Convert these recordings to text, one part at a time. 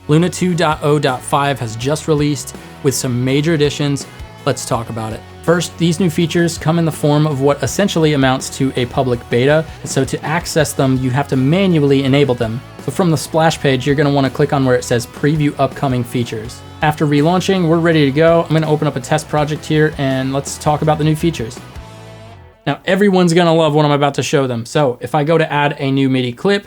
Luna 2.0.5 has just released with some major additions. Let's talk about it. First, these new features come in the form of what essentially amounts to a public beta. So to access them, you have to manually enable them. So from the splash page, you're going to want to click on where it says preview upcoming features. After relaunching, we're ready to go. I'm going to open up a test project here and let's talk about the new features. Now, everyone's going to love what I'm about to show them. So if I go to add a new MIDI clip,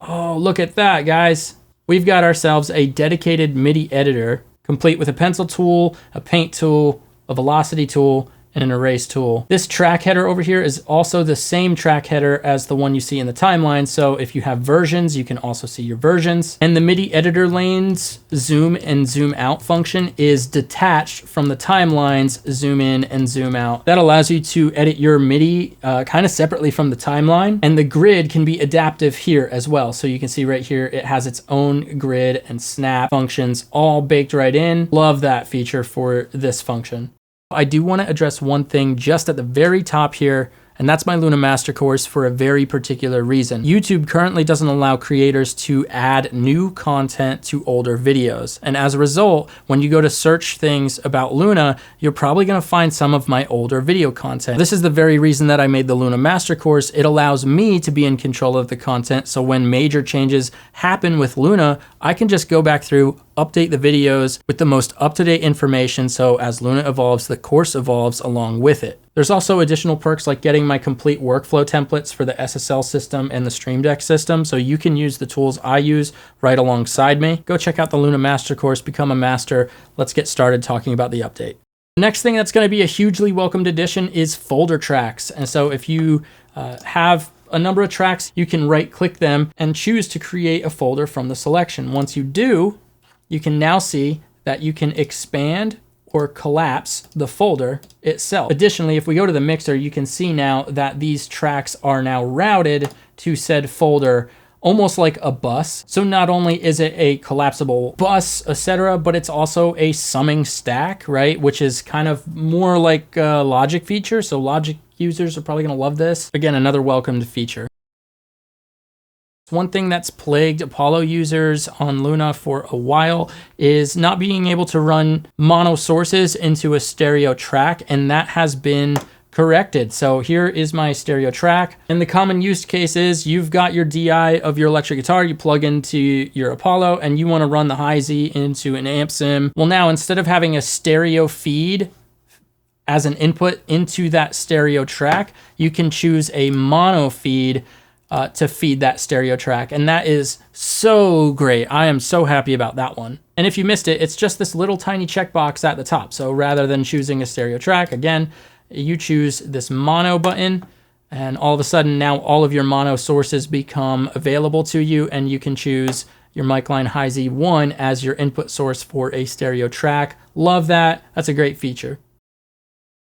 oh, look at that, guys. We've got ourselves a dedicated MIDI editor, complete with a pencil tool, a paint tool, a velocity tool, and an erase tool. This track header over here is also the same track header as the one you see in the timeline. So if you have versions, you can also see your versions. And the MIDI editor lanes zoom and zoom out function is detached from the timeline's zoom in and zoom out. That allows you to edit your MIDI kind of separately from the timeline. And the grid can be adaptive here as well. So you can see right here, it has its own grid and snap functions all baked right in. Love that feature for this function. I do want to address one thing just at the very top here, and that's my Luna Master Course for a very particular reason. YouTube currently doesn't allow creators to add new content to older videos. And as a result, when you go to search things about Luna, you're probably going to find some of my older video content. This is the very reason that I made the Luna Master Course. It allows me to be in control of the content. So when major changes happen with Luna, I can just go back through, update the videos with the most up-to-date information. So as Luna evolves, the course evolves along with it. There's also additional perks like getting my complete workflow templates for the SSL system and the Stream Deck system. So you can use the tools I use right alongside me. Go check out the Luna Master Course, become a master. Let's get started talking about the update. The next thing that's going to be a hugely welcomed addition is folder tracks. And so if you have a number of tracks, you can right click them and choose to create a folder from the selection. Once you do, you can now see that you can expand or collapse the folder itself. Additionally, if we go to the mixer, you can see now that these tracks are now routed to said folder almost like a bus. So not only is it a collapsible bus, etc., but it's also a summing stack, right? Which is kind of more like a Logic feature. So Logic users are probably gonna love this. Again, another welcomed feature. One thing that's plagued Apollo users on Luna for a while is not being able to run mono sources into a stereo track, and that has been corrected. So here is my stereo track. And the common use case is you've got your DI of your electric guitar, you plug into your Apollo, and you want to run the high Z into an amp sim. Well, now instead of having a stereo feed as an input into that stereo track, you can choose a mono feed to feed that stereo track. And that is so great. I am so happy about that one. And if you missed it, it's just this little tiny checkbox at the top. So rather than choosing a stereo track, again, you choose this mono button, and all of a sudden now all of your mono sources become available to you, and you can choose your mic line high Z1 as your input source for a stereo track. Love that. That's a great feature.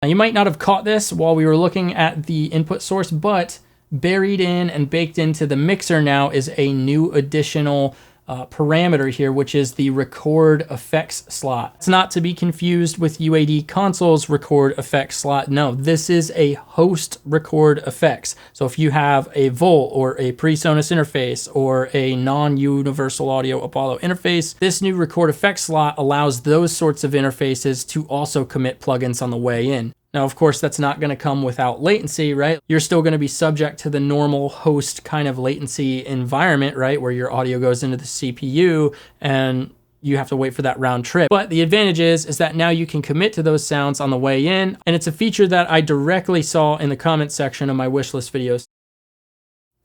Now, you might not have caught this while we were looking at the input source, but buried in and baked into the mixer now is a new additional parameter here, which is the record effects slot. It's not to be confused with UAD Console's record effects slot. No, this is a host record effects. So if you have a Volt or a PreSonus interface or a non-Universal Audio Apollo interface, this new record effects slot allows those sorts of interfaces to also commit plugins on the way in. Now, of course, that's not going to come without latency, right? You're still going to be subject to the normal host kind of latency environment, right? Where your audio goes into the CPU and you have to wait for that round trip. But the advantage is that now you can commit to those sounds on the way in. And it's a feature that I directly saw in the comment section of my wishlist videos.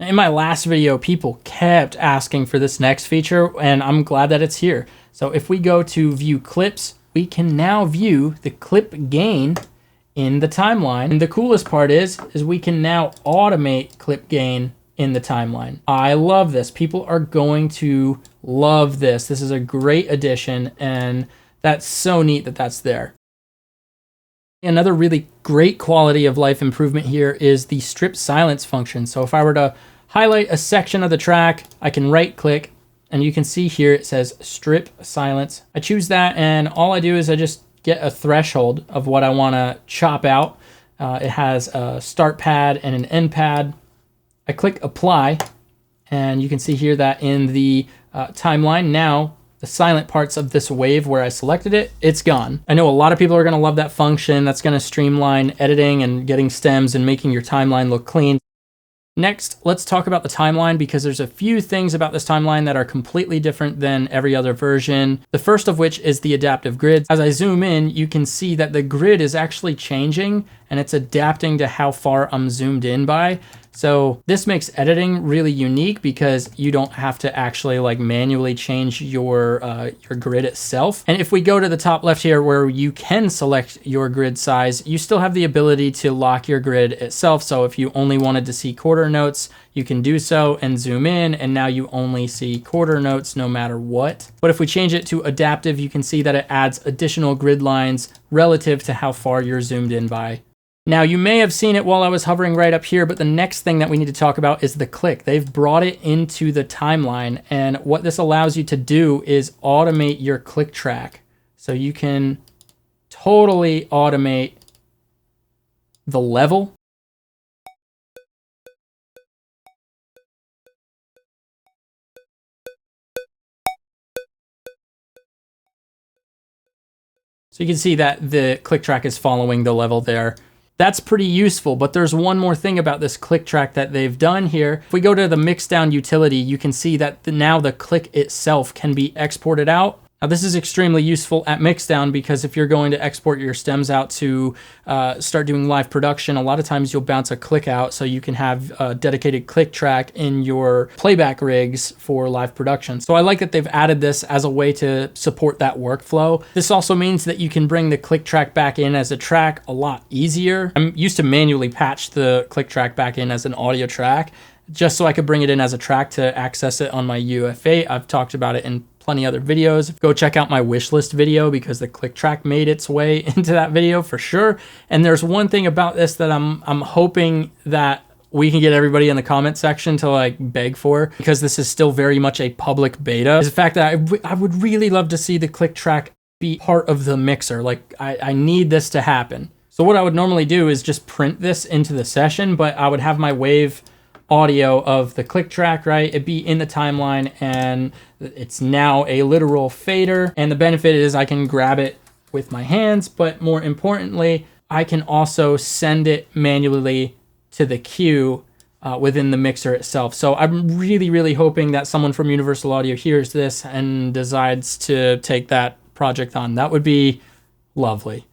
In my last video, people kept asking for this next feature, and I'm glad that it's here. So if we go to view clips, we can now view the clip gain in the timeline. And the coolest part is we can now automate clip gain in the timeline. I love this. People are going to love this. This is a great addition, and that's so neat that that's there. Another really great quality of life improvement here is the strip silence function. So if I were to highlight a section of the track, I can right click, and you can see here it says strip silence. I choose that, and all I do is I just get a threshold of what I want to chop out. It has a start pad and an end pad. I click apply, and you can see here that in the timeline, now the silent parts of this wave where I selected it, it's gone. I know a lot of people are gonna love that function. That's gonna streamline editing and getting stems and making your timeline look clean. Next, let's talk about the timeline, because there's a few things about this timeline that are completely different than every other version. The first of which is the adaptive grid. As I zoom in, you can see that the grid is actually changing and it's adapting to how far I'm zoomed in by. So this makes editing really unique because you don't have to actually like manually change your grid itself. And if we go to the top left here where you can select your grid size, you still have the ability to lock your grid itself. So if you only wanted to see quarter notes, you can do so and zoom in, and now you only see quarter notes no matter what. But if we change it to adaptive, you can see that it adds additional grid lines relative to how far you're zoomed in by. Now, you may have seen it while I was hovering right up here, but the next thing that we need to talk about is the click. They've brought it into the timeline, and what this allows you to do is automate your click track. So you can totally automate the level. So you can see that the click track is following the level there. That's pretty useful, but there's one more thing about this click track that they've done here. If we go to the mixdown utility, you can see that now the click itself can be exported out. Now this is extremely useful at mixdown, because if you're going to export your stems out to start doing live production, a lot of times you'll bounce a click out, so you can have a dedicated click track in your playback rigs for live production. So I like that they've added this as a way to support that workflow. This also means that you can bring the click track back in as a track a lot easier. I'm used to manually patch the click track back in as an audio track, just so I could bring it in as a track to access it on my UF8. I've talked about it in plenty other videos. Go check out my wish list video, because the click track made its way into that video for sure. And there's one thing about this that I'm hoping that we can get everybody in the comment section to like beg for, because this is still very much a public beta, is the fact that I would really love to see the click track be part of the mixer. Like I need this to happen. So what I would normally do is just print this into the session, but I would have my wave audio of the click track, right? It'd be in the timeline, and it's now a literal fader. And the benefit is I can grab it with my hands, but more importantly, I can also send it manually to the queue within the mixer itself. So I'm really, really hoping that someone from Universal Audio hears this and decides to take that project on. That would be lovely.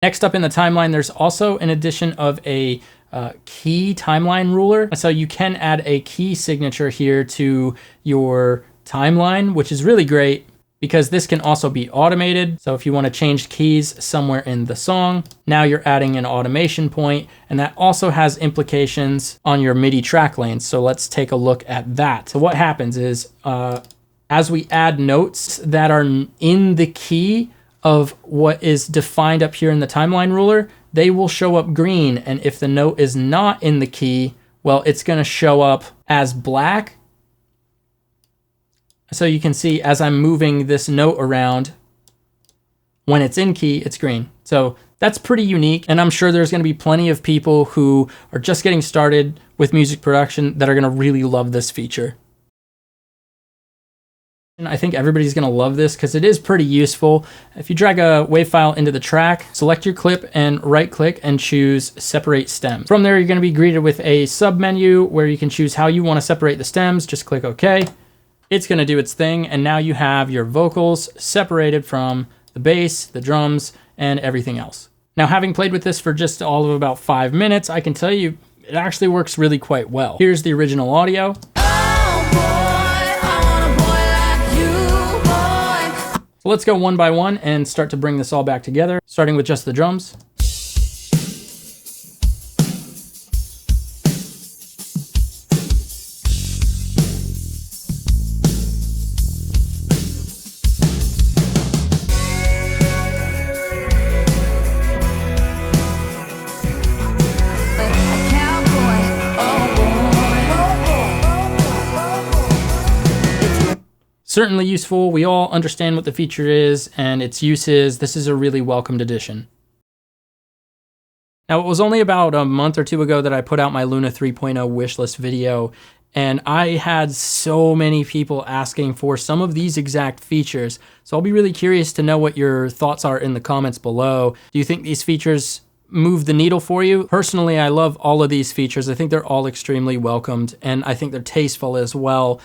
Next up in the timeline, there's also an addition of a key timeline ruler. So you can add a key signature here to your timeline, which is really great because this can also be automated. So if you want to change keys somewhere in the song, now you're adding an automation point, and that also has implications on your MIDI track lanes. So let's take a look at that. So what happens is as we add notes that are in the key of what is defined up here in the timeline ruler, they will show up green. And if the note is not in the key, well, it's going to show up as black. So you can see as I'm moving this note around, when it's in key, it's green. So that's pretty unique. And I'm sure there's going to be plenty of people who are just getting started with music production that are going to really love this feature. And I think everybody's going to love this because it is pretty useful. If you drag a WAV file into the track, select your clip and right click and choose separate stems. From there, you're going to be greeted with a sub menu where you can choose how you want to separate the stems. Just click OK. It's going to do its thing. And now you have your vocals separated from the bass, the drums, and everything else. Now, having played with this for just all of about 5 minutes, I can tell you it actually works really quite well. Here's the original audio. So let's go one by one and start to bring this all back together, starting with just the drums. Certainly useful. We all understand what the feature is and its uses. This is a really welcomed addition. Now, it was only about a month or two ago that I put out my Luna 3.0 wishlist video, And I had so many people asking for some of these exact features. So I'll be really curious to know what your thoughts are in the comments below. Do you think these features move the needle for you? Personally, I love all of these features. I think they're all extremely welcomed, and I think they're tasteful as well.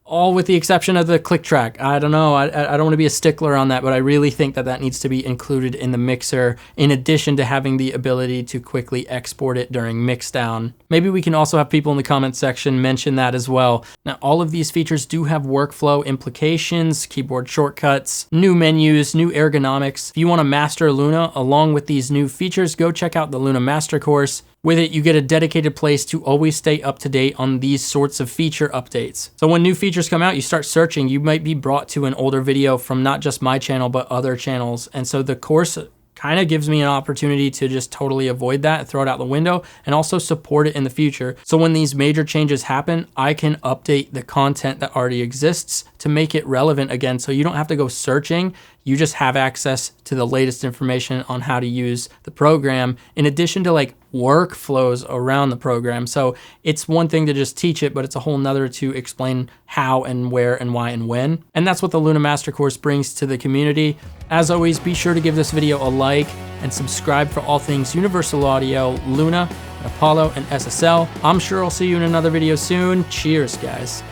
All with the exception of the click track. I don't know, I don't want to be a stickler on that, but I really think that that needs to be included in the mixer, in addition to having the ability to quickly export it during mixdown. Maybe we can also have people in the comment section mention that as well. Now, all of these features do have workflow implications, keyboard shortcuts, new menus, new ergonomics. If you want to master Luna along with these new features, go check out the Luna Master course. With it, you get a dedicated place to always stay up to date on these sorts of feature updates. So when new features come out, you start searching, you might be brought to an older video from not just my channel, but other channels. And so the course kind of gives me an opportunity to just totally avoid that, throw it out the window, and also support it in the future. So when these major changes happen, I can update the content that already exists to make it relevant again. So you don't have to go searching. You just have access to the latest information on how to use the program, in addition to like workflows around the program. So it's one thing to just teach it, but it's a whole nother to explain how and where and why and when. And that's what the Luna Master course brings to the community. As always, be sure to give this video a like and subscribe for all things Universal Audio, Luna, Apollo, and SSL. I'm sure I'll see you in another video soon. Cheers, guys.